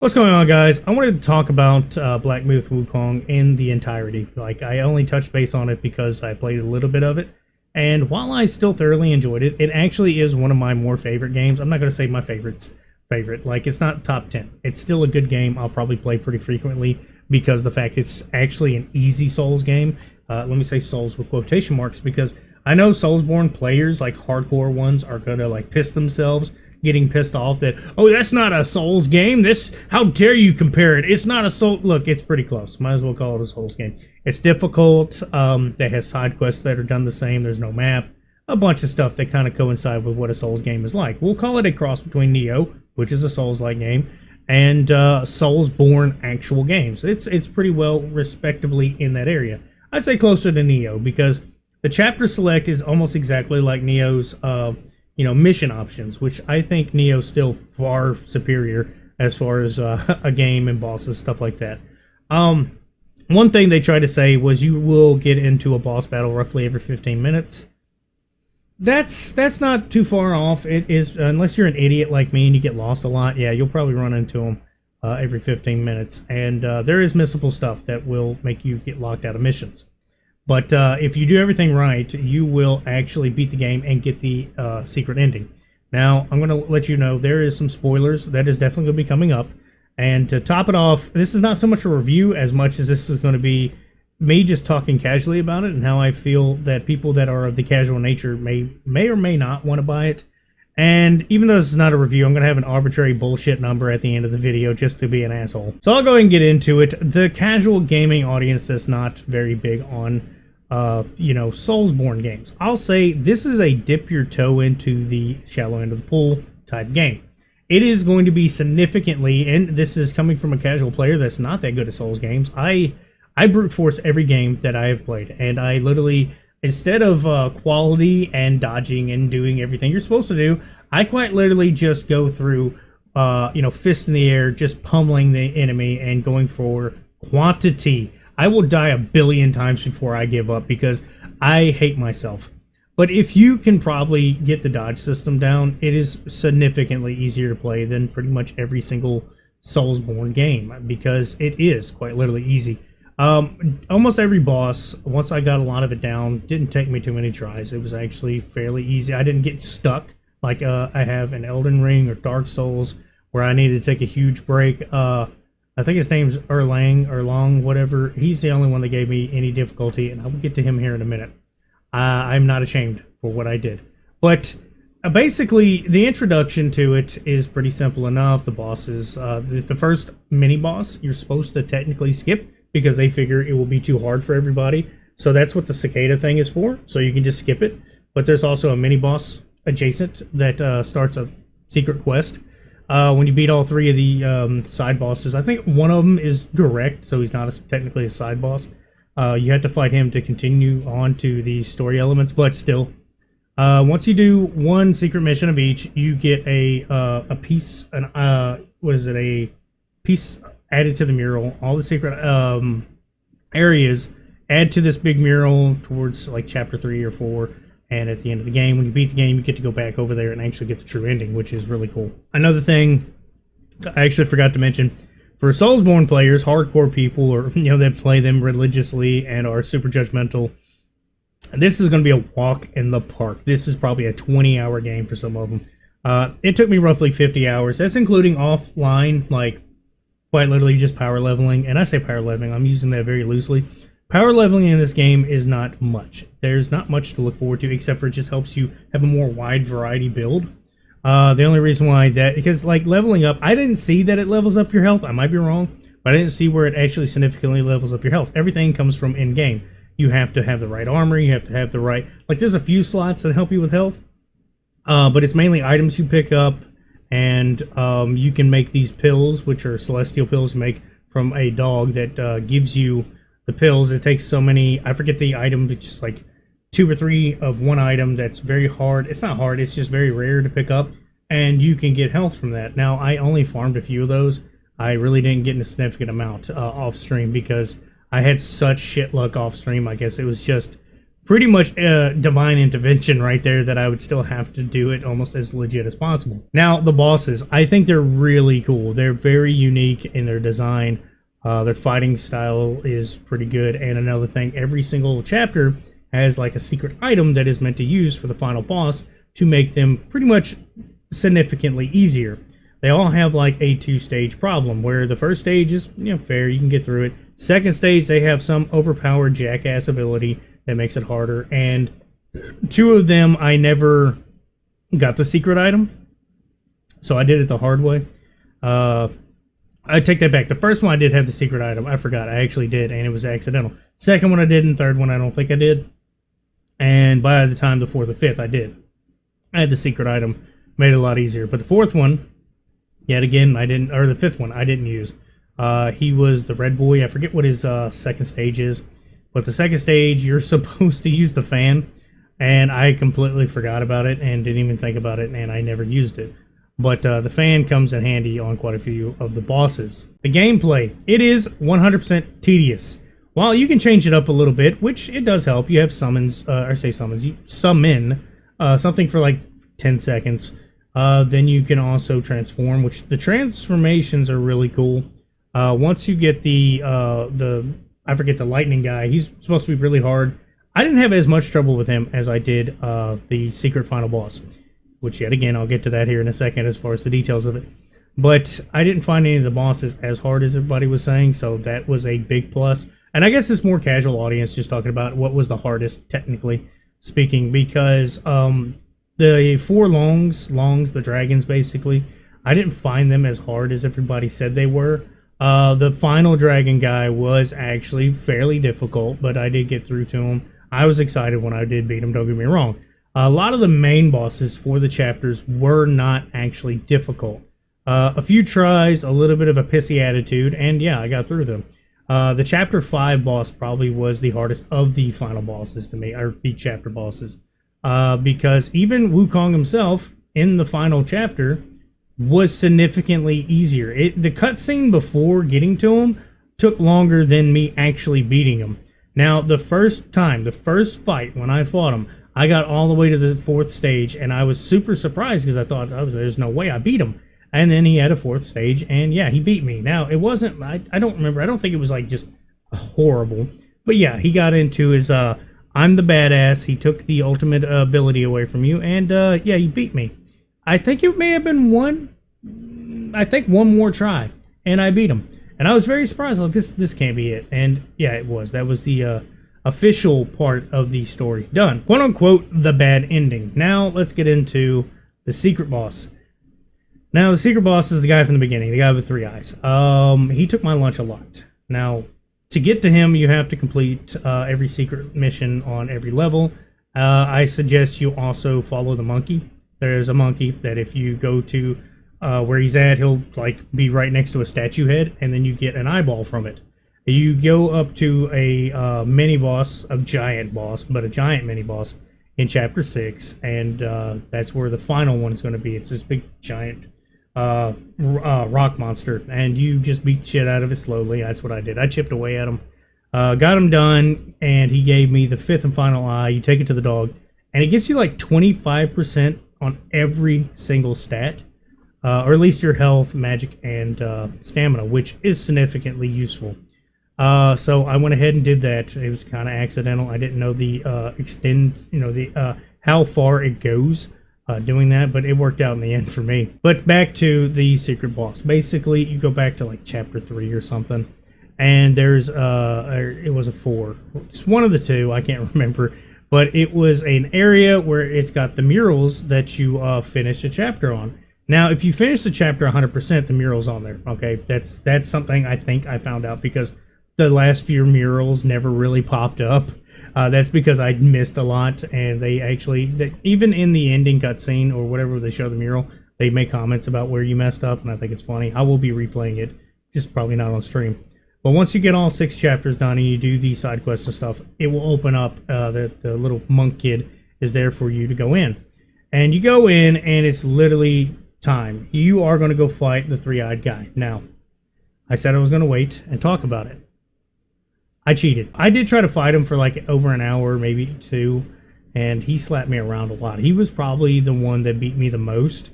What's going on, guys? I wanted to talk about Black Myth Wukong in the entirety. Like, I only touched base on it because I played a little bit of it, and while I still thoroughly enjoyed it, it actually is one of my more favorite games. I'm not going to say my favorite. Like, it's not top 10. It's still a good game. I'll probably play pretty frequently because the fact it's actually an easy Souls game. Let me say Souls with quotation marks because I know Soulsborne players, like hardcore ones, are going to like piss themselves getting pissed off that, oh, that's not a Souls game. How dare you compare it? It's not a Soul. Look, it's pretty close. Might as well call it a Souls game. It's difficult. They have side quests that are done the same. There's no map. A bunch of stuff that kind of coincide with what a Souls game is like. We'll call it a cross between Neo, which is a Souls-like game, and Soulsborne actual games. It's pretty well respectably in that area. I'd say closer to Neo because the chapter select is almost exactly like Neo's mission options, which I think Neo's still far superior as far as a game and bosses, stuff like that. One thing they tried to say was you will get into a boss battle roughly every 15 minutes. That's not too far off. It is, unless you're an idiot like me and you get lost a lot, yeah, you'll probably run into them every 15 minutes. And there is missable stuff that will make you get locked out of missions. But if you do everything right, you will actually beat the game and get the secret ending. Now, I'm going to let you know there is some spoilers that is definitely going to be coming up. And to top it off, this is not so much a review as much as this is going to be me just talking casually about it and how I feel that people that are of the casual nature may or may not want to buy it. And even though this is not a review, I'm going to have an arbitrary bullshit number at the end of the video just to be an asshole. So I'll go ahead and get into it. The casual gaming audience that's not very big on Soulsborne games, I'll say this is a dip your toe into the shallow end of the pool type game. It is going to be significantly, and this is coming from a casual player that's not that good at Souls games. I brute force every game that I have played, and I literally, instead of quality and dodging and doing everything you're supposed to do, I quite literally just go through, fist in the air, just pummeling the enemy and going for quantity. I will die a billion times before I give up because I hate myself. But if you can probably get the dodge system down, it is significantly easier to play than pretty much every single Soulsborne game because it is quite literally easy. Almost every boss, once I got a lot of it down, didn't take me too many tries. It was actually fairly easy. I didn't get stuck like I have in Elden Ring or Dark Souls where I needed to take a huge break. I think his name's Erlang, whatever. He's the only one that gave me any difficulty, and I will get to him here in a minute. I'm not ashamed for what I did. But basically, the introduction to it is pretty simple enough. The bosses, the first mini-boss, you're supposed to technically skip because they figure it will be too hard for everybody. So that's what the cicada thing is for, so you can just skip it. But there's also a mini-boss adjacent that starts a secret quest. When you beat all three of the side bosses, I think one of them is direct, so he's not technically a side boss. You have to fight him to continue on to the story elements, but still. Once you do one secret mission of each, you get a piece, a piece added to the mural. All the secret areas add to this big mural towards like chapter 3 or 4. And at the end of the game, when you beat the game, you get to go back over there and actually get the true ending, which is really cool. Another thing I actually forgot to mention, for Soulsborne players, hardcore people, or that play them religiously and are super judgmental, this is going to be a walk in the park. This is probably a 20-hour game for some of them. It took me roughly 50 hours. That's including offline, like quite literally just power leveling. And I say power leveling, I'm using that very loosely. Power leveling in this game is not much. There's not much to look forward to, except for it just helps you have a more wide variety build. The only reason why because like leveling up, I didn't see that it levels up your health. I might be wrong, but I didn't see where it actually significantly levels up your health. Everything comes from in-game. You have to have the right armor, you have to have the right, like there's a few slots that help you with health, but it's mainly items you pick up, and you can make these pills, which are celestial pills, make from a dog that gives you the pills. It takes so many, I forget the item, it's just like 2 or 3 of one item that's very hard. It's not hard, it's just very rare to pick up, and you can get health from that. Now, I only farmed a few of those. I really didn't get a significant amount off stream because I had such shit luck off stream. I guess it was just pretty much divine intervention right there that I would still have to do it almost as legit as possible. Now, the bosses, I think they're really cool. They're very unique in their design. Their fighting style is pretty good. And another thing, every single chapter has like a secret item that is meant to use for the final boss to make them pretty much significantly easier. They all have like a 2-stage problem where the first stage is, fair, you can get through it. Second stage, they have some overpowered jackass ability that makes it harder. And 2 of them, I never got the secret item. So I did it the hard way. I take that back. The first one I did have the secret item. I forgot. I actually did, and it was accidental. Second one I did, and third one I don't think I did. And by the time the fourth or fifth I did. I had the secret item. Made it a lot easier. But the fourth one, yet again, I didn't, or the fifth one, I didn't use. He was the red boy. I forget what his second stage is. But the second stage, you're supposed to use the fan. And I completely forgot about it and didn't even think about it, and I never used it. But the fan comes in handy on quite a few of the bosses. The gameplay, it is 100% tedious. While you can change it up a little bit, which it does help, you have summons, you summon something for like 10 seconds. Then you can also transform, which the transformations are really cool. Once you get the I forget the lightning guy, he's supposed to be really hard. I didn't have as much trouble with him as I did the secret final boss, which yet again, I'll get to that here in a second as far as the details of it. But I didn't find any of the bosses as hard as everybody was saying, so that was a big plus. And I guess it's more casual audience just talking about what was the hardest, technically speaking, because the 4 longs, the dragons basically, I didn't find them as hard as everybody said they were. The final dragon guy was actually fairly difficult, but I did get through to him. I was excited when I did beat him, don't get me wrong. A lot of the main bosses for the chapters were not actually difficult. A few tries, a little bit of a pissy attitude, and yeah, I got through them. The Chapter 5 boss probably was the hardest of the final bosses to me, or the chapter bosses. Because even Wukong himself, in the final chapter, was significantly easier. The cutscene before getting to him took longer than me actually beating him. Now, the first fight, when I fought him, I got all the way to the 4th stage, and I was super surprised because I thought, there's no way I beat him. And then he had a 4th stage, and yeah, he beat me. Now, it wasn't, I don't remember, I don't think it was like just horrible. But yeah, he got into his, I'm the badass, he took the ultimate ability away from you, and yeah, he beat me. I think it may have been one more try, and I beat him. And I was very surprised, like, this can't be it. And yeah, it was. That was the official part of the story done. Quote unquote, the bad ending. Now, let's get into the secret boss. Now, the secret boss is the guy from the beginning, the guy with 3 eyes. He took my lunch a lot. Now, to get to him, you have to complete every secret mission on every level. I suggest you also follow the monkey. There's a monkey that if you go to where he's at, he'll like be right next to a statue head, and then you get an eyeball from it. You go up to a mini boss, a giant boss, but a giant mini boss in Chapter 6, and that's where the final one is going to be. It's this big giant rock monster, and you just beat the shit out of it slowly. That's what I did. I chipped away at him, got him done, and he gave me the 5th and final eye. You take it to the dog, and it gives you like 25% on every single stat, or at least your health, magic, and stamina, which is significantly useful. So I went ahead and did that. It was kind of accidental. I didn't know the how far it goes doing that, but it worked out in the end for me. But back to the secret boss. Basically, you go back to like Chapter 3 or something, and there's it was a 4. It's one of the 2. I can't remember. But it was an area where it's got the murals that you finish a chapter on. Now, if you finish the chapter 100%, the mural's on there. Okay, that's something I think I found out because the last few murals never really popped up. That's because I missed a lot, and they actually, even in the ending cutscene or whatever they show the mural, they make comments about where you messed up, and I think it's funny. I will be replaying it, just probably not on stream. But once you get all 6 chapters done and you do these side quests and stuff, it will open up, the little monk kid is there for you to go in. And you go in, and it's literally time. You are going to go fight the 3-eyed guy. Now, I said I was going to wait and talk about it. I cheated. I did try to fight him for like over an hour, maybe 2, and he slapped me around a lot. He was probably the one that beat me the most,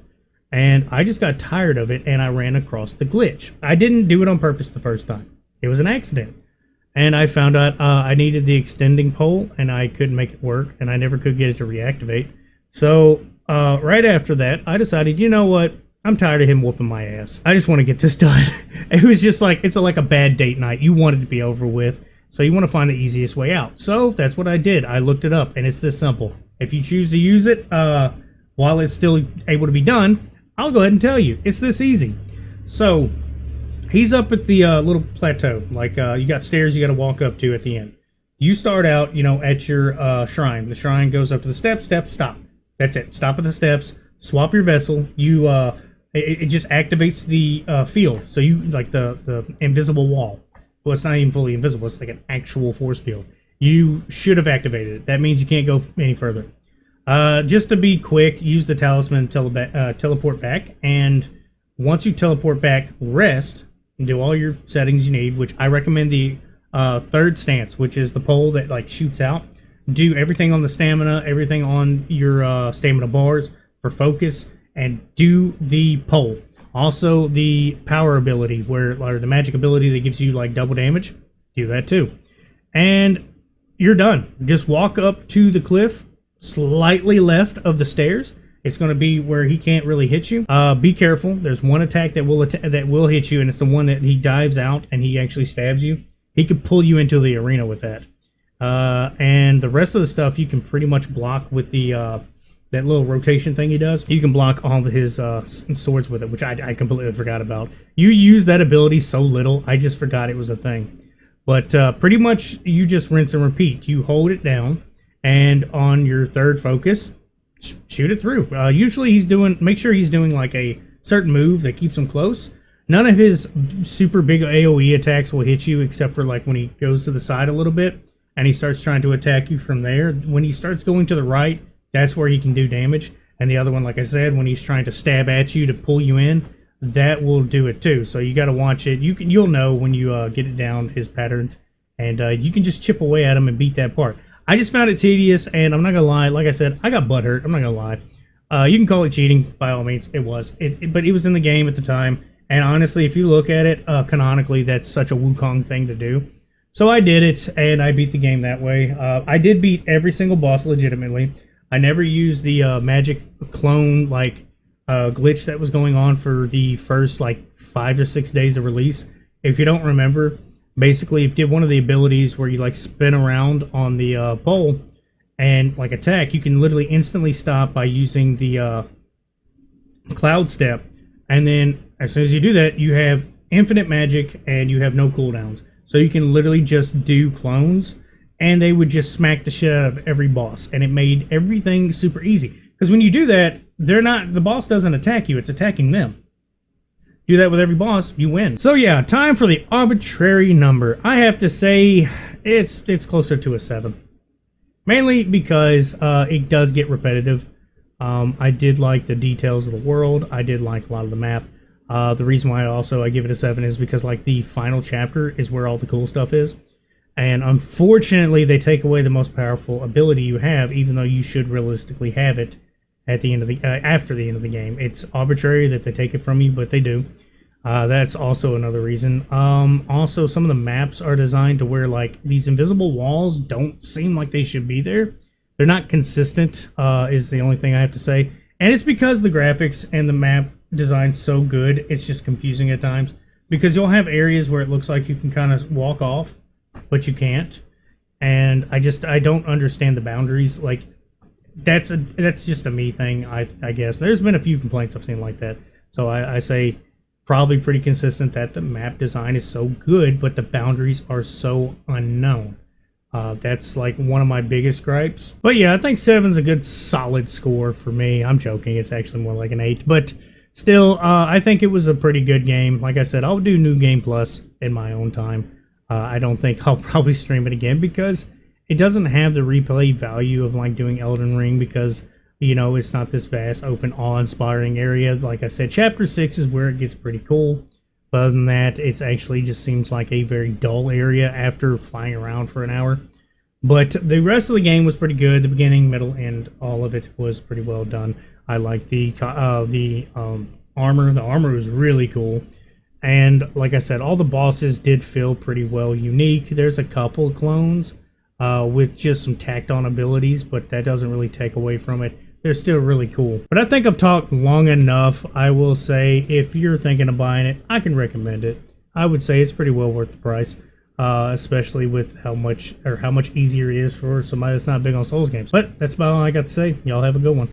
and I just got tired of it, and I ran across the glitch. I didn't do it on purpose the first time. It was an accident. And I found out I needed the extending pole, and I couldn't make it work, and I never could get it to reactivate. So right after that, I decided, you know what? I'm tired of him whooping my ass. I just want to get this done. It was just like, it's like a bad date night. You want it to be over with, so you want to find the easiest way out. So that's what I did. I looked it up, and it's this simple. If you choose to use it while it's still able to be done, I'll go ahead and tell you. It's this easy. So he's up at the little plateau. Like, you got stairs you got to walk up to at the end. You start out, you know, at your shrine. The shrine goes up to the steps, stop. That's it. Stop at the steps. Swap your vessel. You it just activates the field. So you, like the invisible wall. Well, it's not even fully invisible. It's like an actual force field. You should have activated it. That means you can't go any further. Just to be quick, use the talisman to teleport back. And once you teleport back, rest and do all your settings you need, which I recommend the third stance, which is the pole that like shoots out. Do everything on the stamina, everything on your stamina bars for focus, and do the pole. Also, the power ability, or the magic ability that gives you like double damage, do that too. And you're done. Just walk up to the cliff, slightly left of the stairs. It's going to be where he can't really hit you. Be careful. There's one attack that will hit you, and it's the one that he dives out and he actually stabs you. He could pull you into the arena with that. And the rest of the stuff you can pretty much block with the that little rotation thing he does. You can block all of his swords with it, which I completely forgot about. You use that ability so little, I just forgot it was a thing. But pretty much you just rinse and repeat. You hold it down, and on your third focus, shoot it through. Usually make sure he's doing like a certain move that keeps him close. None of his super big AoE attacks will hit you, except for like when he goes to the side a little bit and he starts trying to attack you from there. When he starts going to the right, that's where he can do damage. And the other one, like I said, when he's trying to stab at you to pull you in, that will do it too. So you got to watch it. You'll know when you get it down, his patterns, and you can just chip away at him and beat that part. I just found it tedious, and I'm not gonna lie. Like I said, I got butthurt. I'm not gonna lie. You can call it cheating by all means. It was, but it was in the game at the time. And honestly, if you look at it canonically, that's such a Wukong thing to do. So I did it, and I beat the game that way. I did beat every single boss legitimately. I never used the magic clone like glitch that was going on for the first like 5 or 6 days of release. If you don't remember, basically if you did one of the abilities where you like spin around on the pole and like attack, you can literally instantly stop by using the cloud step. And then as soon as you do that, you have infinite magic and you have no cooldowns. So you can literally just do clones, and they would just smack the shit out of every boss, and it made everything super easy. Because when you do that, the boss doesn't attack you, it's attacking them. Do that with every boss, you win. So yeah, time for the arbitrary number. I have to say, it's closer to a 7. Mainly because it does get repetitive. I did like the details of the world. I did like a lot of the map. The reason why I give it a 7 is because like the final chapter is where all the cool stuff is. And unfortunately, they take away the most powerful ability you have, even though you should realistically have it at the end of the after the end of the game. It's arbitrary that they take it from you, but they do. That's also another reason. Also, some of the maps are designed to where like these invisible walls don't seem like they should be there. They're not consistent, is the only thing I have to say. And it's because the graphics and the map design's so good, it's just confusing at times. Because you'll have areas where it looks like you can kind of walk off, but you can't. And I don't understand the boundaries. Like, that's just a me thing, I guess. There's been a few complaints I've seen like that. So I say probably pretty consistent that the map design is so good, but the boundaries are so unknown. That's like one of my biggest gripes. But yeah, I think 7's a good solid score for me. I'm joking, it's actually more like an 8. But still, I think it was a pretty good game. Like I said, I'll do New Game Plus in my own time. I don't think I'll probably stream it again because it doesn't have the replay value of like doing Elden Ring, because, you know, it's not this vast, open, awe-inspiring area. Like I said, Chapter 6 is where it gets pretty cool. But other than that, it actually just seems like a very dull area after flying around for an hour. But the rest of the game was pretty good. The beginning, middle, and all of it was pretty well done. I like the armor. The armor was really cool. And like I said, all the bosses did feel pretty well unique. There's a couple clones with just some tacked on abilities, but that doesn't really take away from it. They're still really cool. But I think I've talked long enough. I will say if you're thinking of buying it, I can recommend it. I would say it's pretty well worth the price. Especially with how much easier it is for somebody that's not big on Souls games. But that's about all I got to say. Y'all have a good one.